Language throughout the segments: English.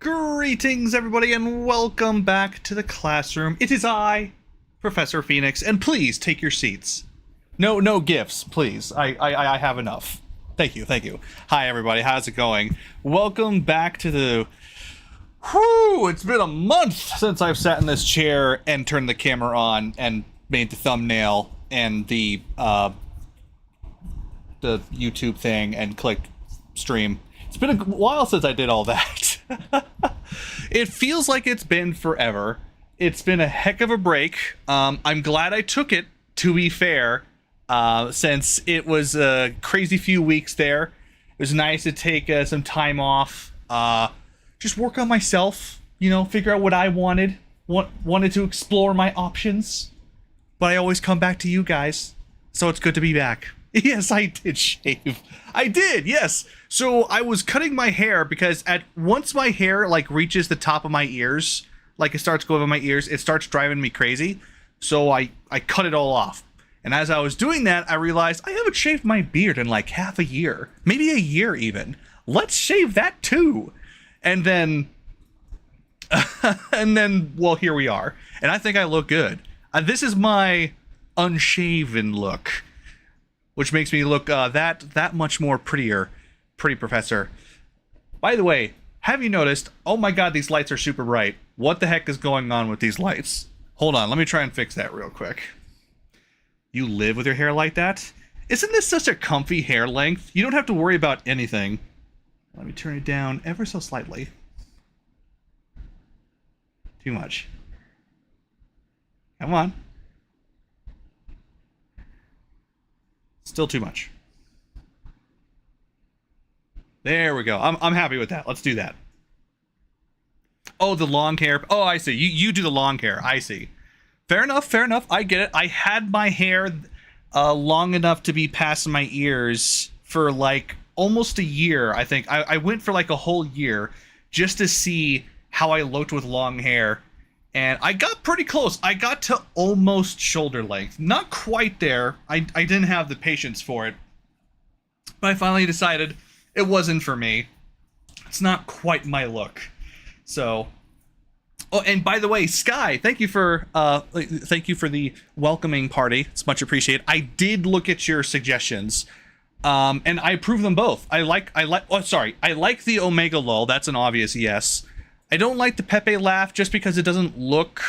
Greetings, everybody, and welcome back to the classroom. It is I, Professor Phoenix, and please take your seats. No gifts, please. I have enough. Thank you. Hi, everybody. How's it going? Welcome back to the... Whew! It's been a month since I've sat in this chair and turned the camera on and made the thumbnail and the YouTube thing and clicked stream. It's been a while since I did all that. It feels like it's been forever. It's been a heck of a break. I'm glad I took it, to be fair, since it was a crazy few weeks there. It was nice to take some time off, just work on myself, figure out what I wanted to explore my options. But I always come back to you guys, so it's good to be back. Yes, I did shave. I did, yes. So I was cutting my hair because once my hair reaches the top of my ears, it starts going over my ears, it starts driving me crazy. So I cut it all off. And as I was doing that, I realized I haven't shaved my beard in half a year, maybe a year even. Let's shave that too. And then, well, here we are. And I think I look good. This is my unshaven look, which makes me look that much more pretty professor. By the way, have you noticed? Oh my god, these lights are super bright. What the heck is going on with these lights? Hold on, let me try and fix that real quick. You live with your hair like that? Isn't this such a comfy hair length? You don't have to worry about anything. Let me turn it down ever so slightly. Too much. Come on. Still too much. There we go. I'm happy with that. Let's do that. Oh, the long hair. Oh, I see. You do the long hair. I see. Fair enough. I get it. I had my hair long enough to be past my ears for almost a year, I think. I went for a whole year just to see how I looked with long hair. And I got pretty close. I got to almost shoulder length. Not quite there. I didn't have the patience for it. But I finally decided it wasn't for me. It's not quite my look. So... Oh, and by the way, Sky, thank you for the welcoming party. It's much appreciated. I did look at your suggestions. And I approve them both. I like the Omega Lol. That's an obvious yes. I don't like the Pepe laugh just because it doesn't look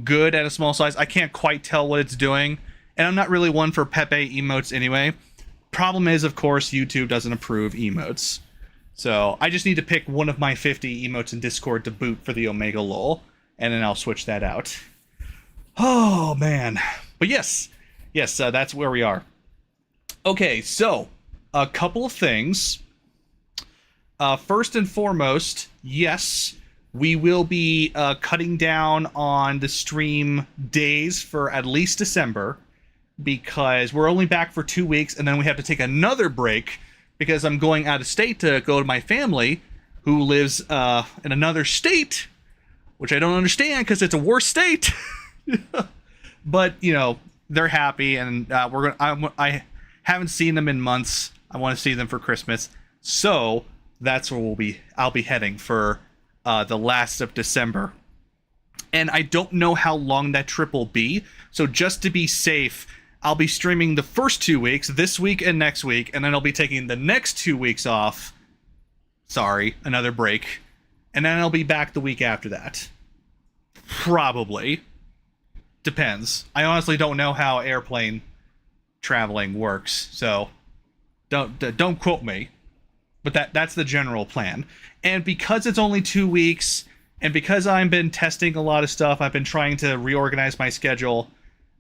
good at a small size. I can't quite tell what it's doing. And I'm not really one for Pepe emotes anyway. Problem is, of course, YouTube doesn't approve emotes. So I just need to pick one of my 50 emotes in Discord to boot for the Omega Lol. And then I'll switch that out. Oh, man. But yes, that's where we are. Okay, so a couple of things. First and foremost, yes, we will be cutting down on the stream days for at least December, because we're only back for 2 weeks, and then we have to take another break because I'm going out of state to go to my family who lives in another state, which I don't understand because it's a worse state. But they're happy, and I haven't seen them in months. I want to see them for Christmas, so that's where I'll be heading for the last of December. And I don't know how long that trip will be, so just to be safe, I'll be streaming the first 2 weeks, this week and next week, and then I'll be taking the next 2 weeks off. Sorry, another break. And then I'll be back the week after that. Probably. Depends. I honestly don't know how airplane traveling works, so don't quote me. But that's the general plan. And because it's only 2 weeks, and because I've been testing a lot of stuff, I've been trying to reorganize my schedule.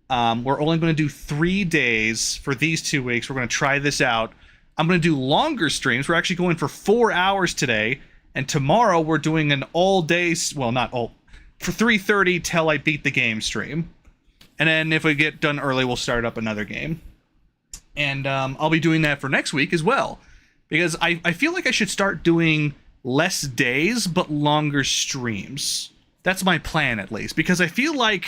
We're only going to do 3 days for these 2 weeks. We're going to try this out. I'm going to do longer streams. We're actually going for 4 hours today. And tomorrow we're doing an all-day, well, not all, for 3:30 till I beat the game stream. And then if we get done early, we'll start up another game. And I'll be doing that for next week as well. Because I feel like I should start doing less days, but longer streams. That's my plan, at least. Because I feel like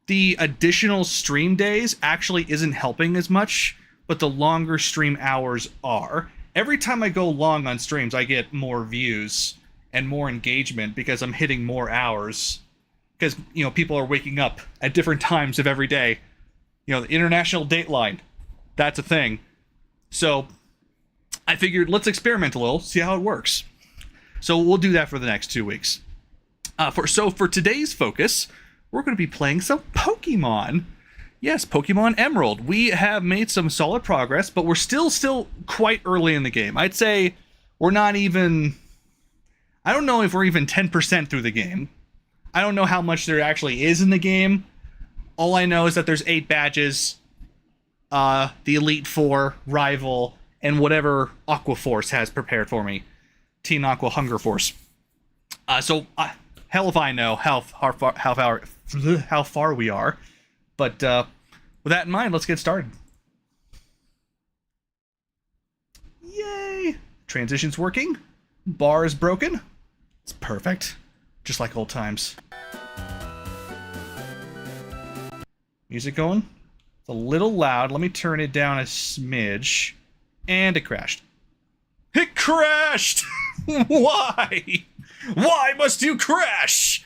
the additional stream days actually isn't helping as much, but the longer stream hours are. Every time I go long on streams, I get more views. and more engagement because I'm hitting more hours. Because, you know, people are waking up at different times of every day. You know, the international dateline, that's a thing. So I figured let's experiment a little, see how it works. So we'll do that for the next 2 weeks. For today's focus, we're going to be playing some Pokemon. Yes, Pokemon Emerald. We have made some solid progress, but we're still quite early in the game. I'd say we're not even... I don't know if we're even 10% through the game. I don't know how much there actually is in the game. All I know is that there's 8 badges, the Elite Four, Rival, and whatever Aqua Force has prepared for me. Teen Aqua Hunger Force. Hell if I know how far we are. But with that in mind, let's get started. Yay! Transition's working. Bar is broken. It's perfect. Just like old times. Music going? It's a little loud. Let me turn it down a smidge. And it crashed. It crashed! Why? Why must you crash?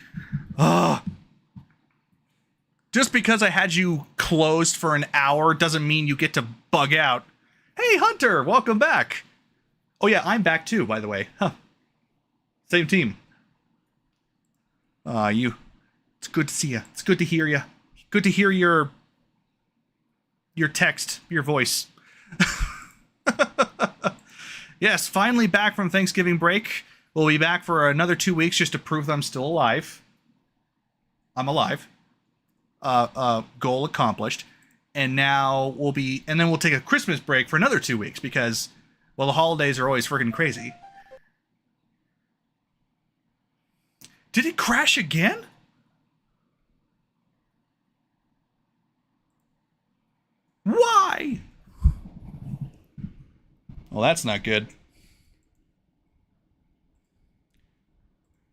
Just because I had you closed for an hour doesn't mean you get to bug out. Hey, Hunter, welcome back. Oh yeah, I'm back too, by the way. Huh. Same team. It's good to see you. It's good to hear you. Good to hear your text, your voice. Yes, finally back from Thanksgiving break. We'll be back for another 2 weeks just to prove that I'm still alive. I'm alive. Goal accomplished. And now and then we'll take a Christmas break for another 2 weeks because, well, the holidays are always freaking crazy. Did it crash again? Why? Well, that's not good.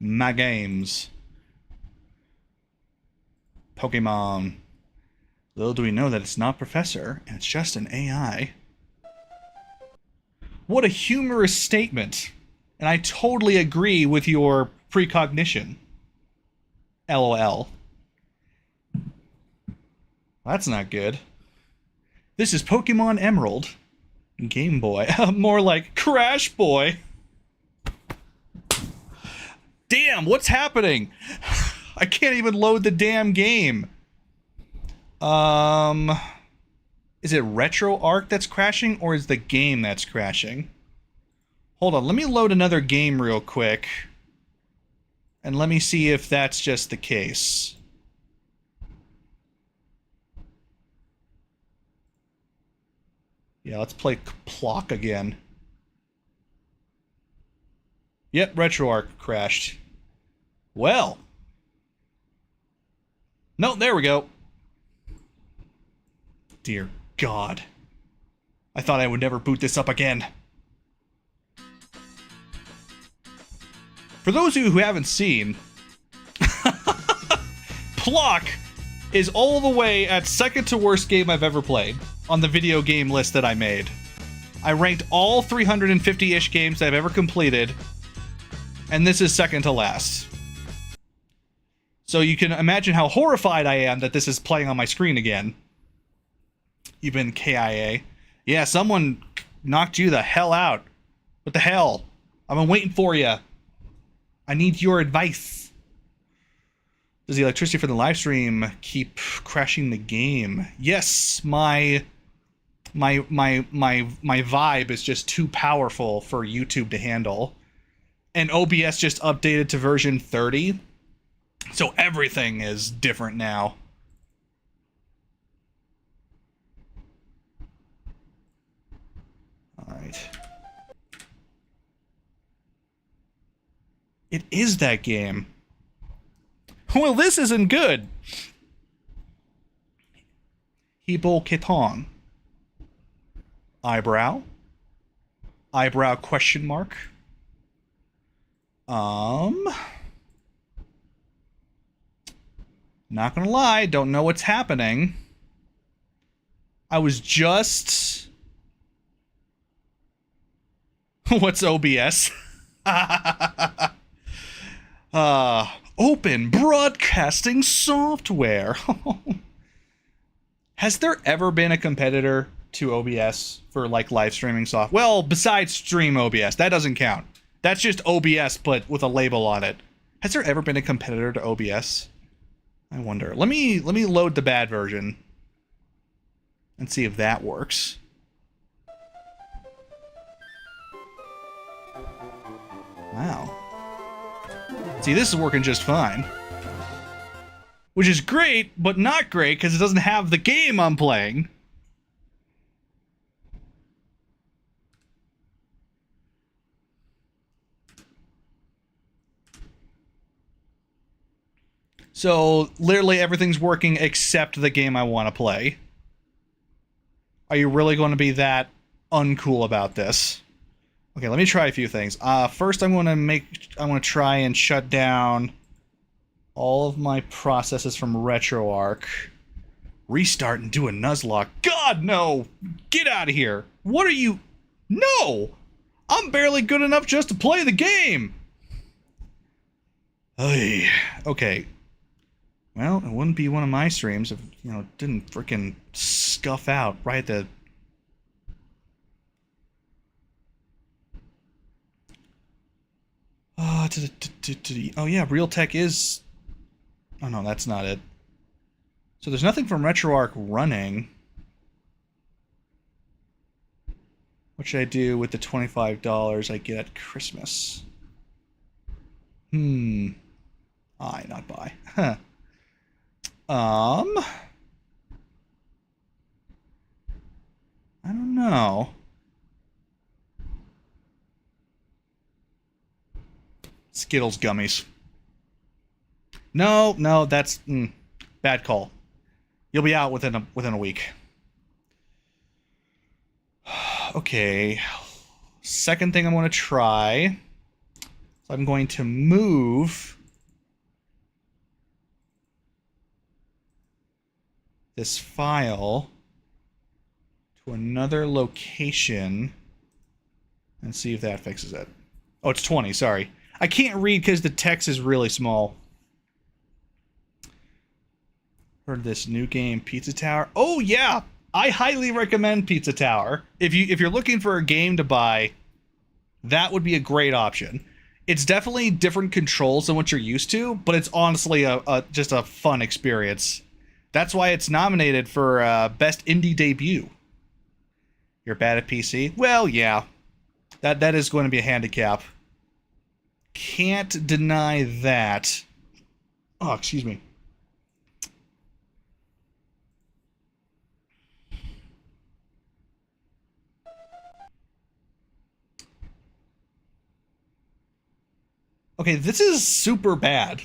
My games. Pokemon. Little do we know that it's not Professor, and it's just an AI. What a humorous statement. And I totally agree with your precognition. LOL. That's not good. This is Pokemon Emerald. Game Boy. More like Crash Boy. Damn, what's happening? I can't even load the damn game. Is it RetroArch that's crashing, or is the game that's crashing? Hold on, let me load another game real quick. And let me see if that's just the case. Yeah, let's play Plock again. Yep, RetroArch crashed. Well. No, there we go. Dear God. I thought I would never boot this up again. For those of you who haven't seen, Plock is all the way at second to worst game I've ever played on the video game list that I made. I ranked all 350-ish games I've ever completed, and this is second to last. So you can imagine how horrified I am that this is playing on my screen again. You've been KIA. Yeah, someone knocked you the hell out. What the hell? I've been waiting for you. I need your advice. Does the electricity for the live stream keep crashing the game? Yes, my vibe is just too powerful for YouTube to handle. And OBS just updated to version 30. So everything is different now. Alright. It is that game. Well, this isn't good. Hebo Ketong. Eyebrow. Eyebrow question mark. Not gonna lie, don't know what's happening. I was just... What's OBS? Open broadcasting software. Has there ever been a competitor to OBS for like live streaming software? Well, besides Stream OBS, that doesn't count. That's just OBS, but with a label on it. Has there ever been a competitor to OBS? I wonder. Let me load the bad version and see if that works. Wow. See, this is working just fine. Which is great, but not great because it doesn't have the game I'm playing. So, literally everything's working except the game I want to play. Are you really going to be that uncool about this? Okay, let me try a few things. First, I'm going to try and shut down all of my processes from RetroArch. Restart and do a Nuzlocke. God, no! Get out of here! What are you... No! I'm barely good enough just to play the game! Okay. Well, it wouldn't be one of my streams if, you know, it didn't frickin' scuff out right at the... Oh yeah, Realtek is... Oh no, that's not it. So there's nothing from RetroArch running. What should I do with the $25 I get at Christmas? Buy, not buy. Huh. I don't know. Skittles gummies. No, that's bad call. You'll be out within a week. Okay. Second thing I'm going to try. So I'm going to move this file to another location and see if that fixes it. Oh, it's 20, sorry. I can't read because the text is really small. Heard this new game, Pizza Tower. Oh yeah, I highly recommend Pizza Tower. If you're looking for a game to buy, that would be a great option. It's definitely different controls than what you're used to, but it's honestly just a fun experience. That's why it's nominated for Best Indie Debut. You're bad at PC? Well, yeah. That is going to be a handicap. Can't deny that. Oh, excuse me. Okay, this is super bad.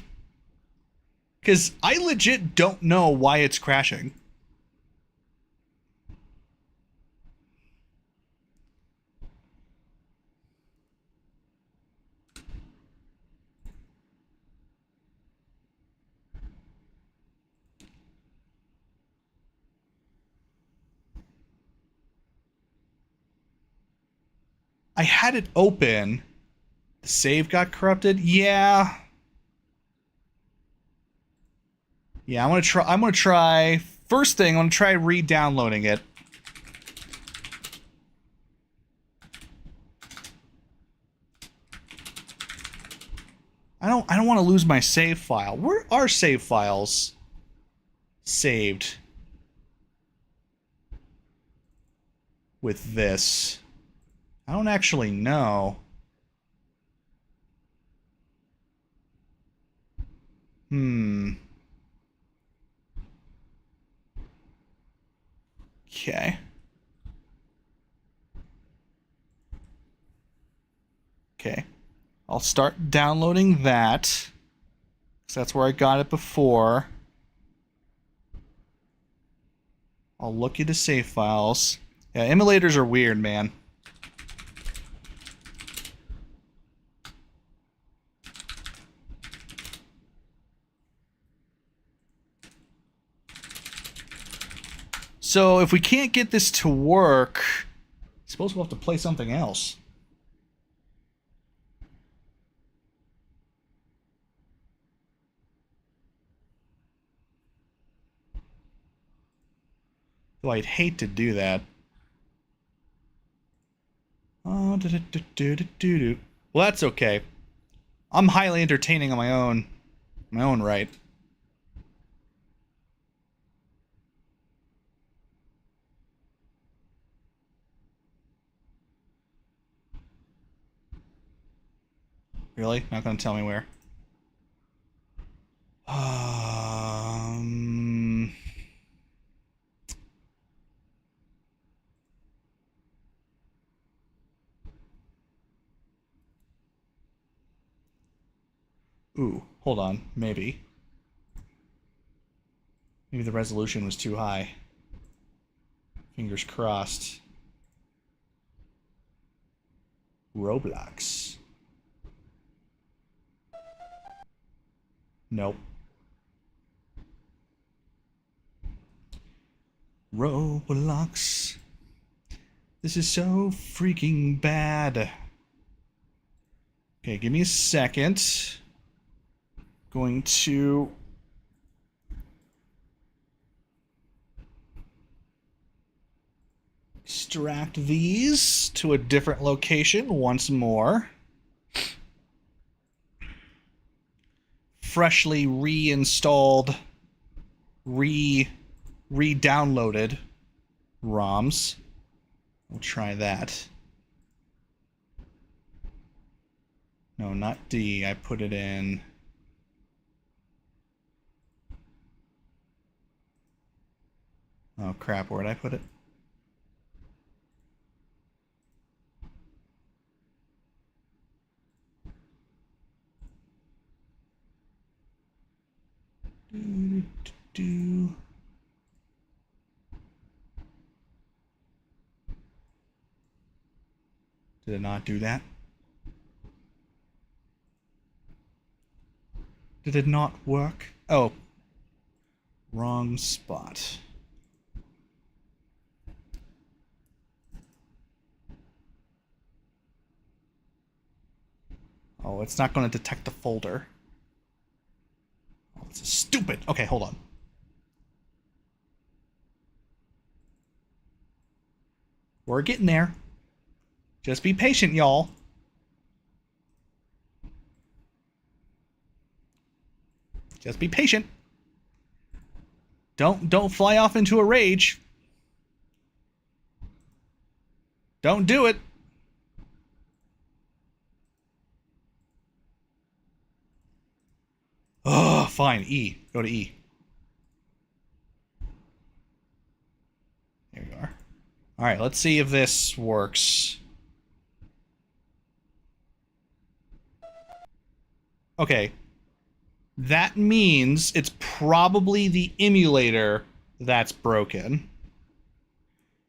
Because I legit don't know why it's crashing. I had it open. The save got corrupted? Yeah. Yeah, I'm gonna try first thing, I'm gonna try re-downloading it. I don't want to lose my save file. Where are save files saved with this? I don't actually know. Okay. Okay. I'll start downloading that. 'Cause that's where I got it before. I'll look into save files. Yeah, emulators are weird, man. So if we can't get this to work, I suppose we'll have to play something else. Though I'd hate to do that. Oh, well, that's okay. I'm highly entertaining on my own right. Really? Not gonna tell me where? Ooh, hold on. Maybe. Maybe the resolution was too high. Fingers crossed. Roblox. Nope. Roblox. This is so freaking bad. Okay, give me a second. Going to extract these to a different location once more. Freshly reinstalled, re-downloaded ROMs. We'll try that. No, not D. I put it in. Oh crap, where'd I put it? Did it not do that? Did it not work? Oh. Wrong spot. Oh, it's not going to detect the folder. Oh, it's stupid. Okay, hold on. We're getting there. Just be patient, y'all. Just be patient. Don't fly off into a rage. Don't do it. Oh, fine. E. Go to E. There we are. All right, let's see if this works. Okay. That means it's probably the emulator that's broken.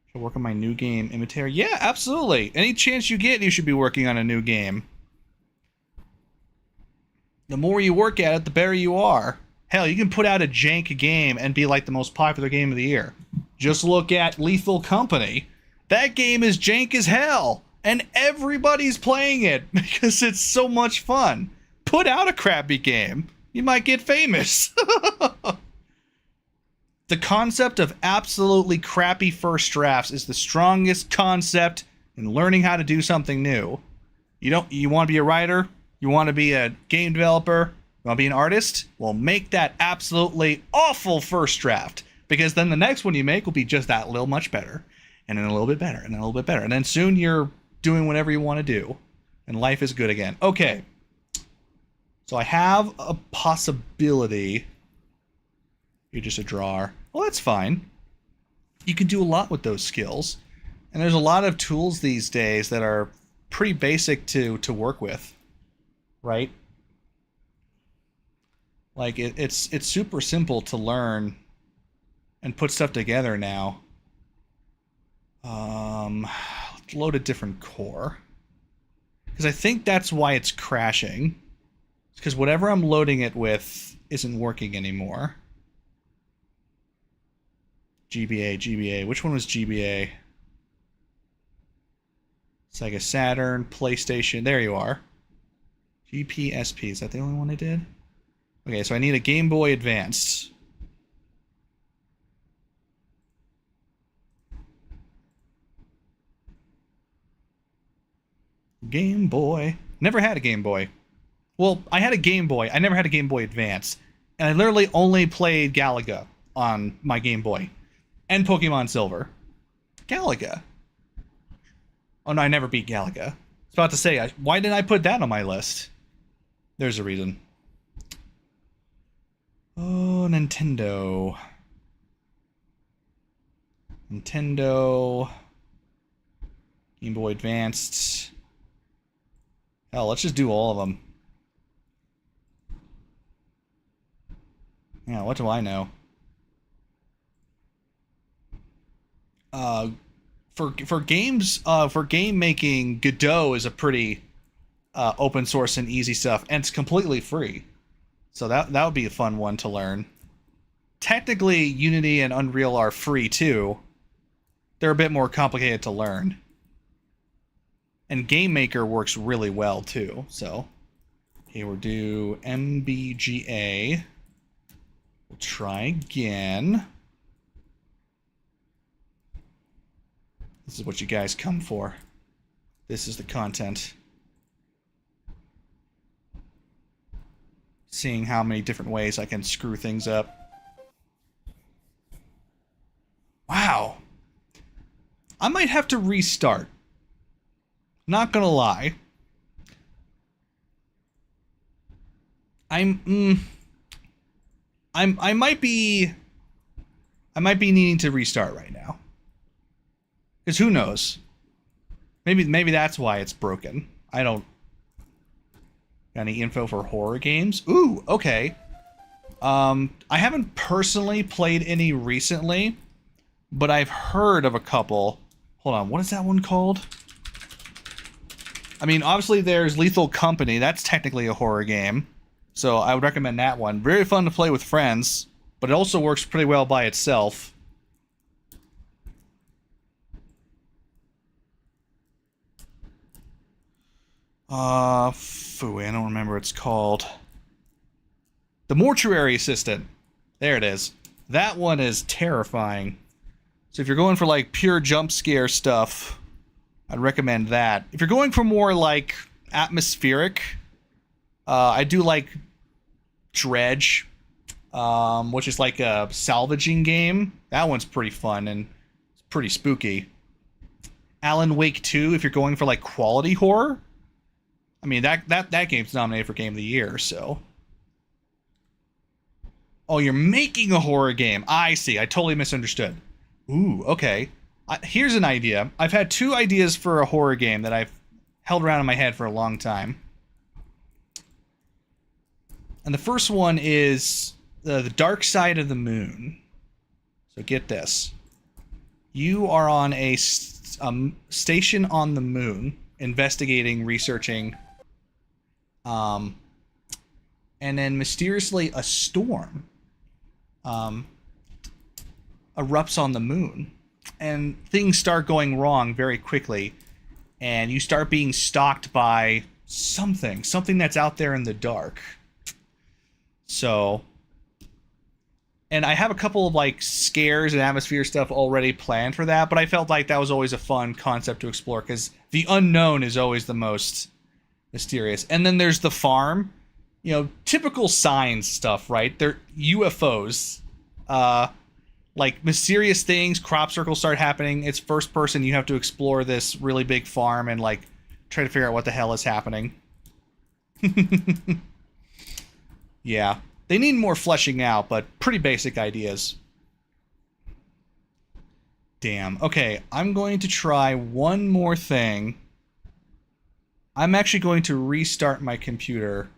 Should I work on my new game imitator? Yeah, absolutely. Any chance you get, you should be working on a new game. The more you work at it, the better you are. Hell, you can put out a jank game and be like the most popular game of the year. Just look at Lethal Company. That game is jank as hell, and everybody's playing it because it's so much fun. Put out a crappy game. You might get famous. The concept of absolutely crappy first drafts is the strongest concept in learning how to do something new. You want to be a writer? You want to be a game developer? You want to be an artist? Well, make that absolutely awful first draft, because then the next one you make will be just that little much better, and then a little bit better, and then a little bit better, and then soon you're doing whatever you want to do, and life is good again. Okay. So I have a possibility. You're just a drawer. Well, that's fine. You can do a lot with those skills. And there's a lot of tools these days that are pretty basic to work with. Right? Like, it's super simple to learn and put stuff together now. Let's load a different core. Because I think that's why it's crashing. Because whatever I'm loading it with isn't working anymore. GBA. Which one was GBA? Sega Saturn, PlayStation. There you are. GPSP. Is that the only one I did? Okay, so I need a Game Boy Advanced. Game Boy. Never had a Game Boy. Well, I had a Game Boy. I never had a Game Boy Advance. And I literally only played Galaga on my Game Boy. And Pokemon Silver. Galaga. Oh no, I never beat Galaga. I was about to say, why didn't I put that on my list? There's a reason. Oh, Nintendo. Nintendo. Game Boy Advanced. Hell, let's just do all of them. Yeah, what do I know? For games, for game making, Godot is a pretty open source and easy stuff, and it's completely free. So that would be a fun one to learn. Technically, Unity and Unreal are free too. They're a bit more complicated to learn. And Game Maker works really well too. So, okay, we'll do MBGA. We'll try again. This is what you guys come for. This is the content. Seeing how many different ways I can screw things up. Wow. I might have to restart. Not gonna lie. I might be needing to restart right now. Because who knows? Maybe that's why it's broken. I don't... Got any info for horror games? Ooh, okay. I haven't personally played any recently, but I've heard of a couple. Hold on, what is that one called? I mean, obviously there's Lethal Company. That's technically a horror game. So I would recommend that one. Very fun to play with friends, but it also works pretty well by itself. I don't remember what it's called. The Mortuary Assistant. There it is. That one is terrifying. So if you're going for like pure jump scare stuff, I'd recommend that. If you're going for more like atmospheric, I do like Dredge, which is like a salvaging game. That one's pretty fun and it's pretty spooky. Alan Wake 2, if you're going for like quality horror. I mean, that game's nominated for Game of the Year, so. Oh, you're making a horror game. I see. I totally misunderstood. Ooh, okay. Here's an idea. I've had two ideas for a horror game that I've held around in my head for a long time. And the first one is the Dark Side of the Moon. So get this. You are on a station on the moon, investigating, researching, and then mysteriously a storm erupts on the moon, and things start going wrong very quickly, and you start being stalked by something that's out there in the dark. So, and I have a couple of like scares and atmosphere stuff already planned for that, but I felt like that was always a fun concept to explore because the unknown is always the most mysterious. And then there's the farm, you know, typical science stuff, right? They're UFOs, like mysterious things, crop circles start happening. It's first person. You have to explore this really big farm and like try to figure out what the hell is happening. Yeah, they need more fleshing out, but pretty basic ideas. Damn. Okay, I'm going to try one more thing. I'm actually going to restart my computer.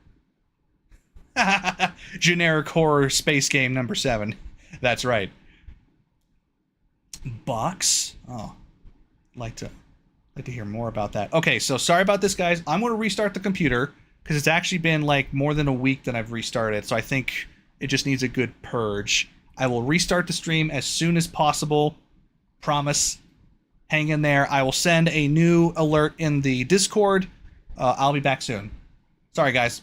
Generic horror space game number 7. That's right. Box? Oh, I'd like to hear more about that. Okay, so sorry about this, guys. I'm going to restart the computer because it's actually been like more than a week that I've restarted, so I think it just needs a good purge. I will restart the stream as soon as possible. Promise. Hang in there. I will send a new alert in the Discord. I'll be back soon. Sorry, guys.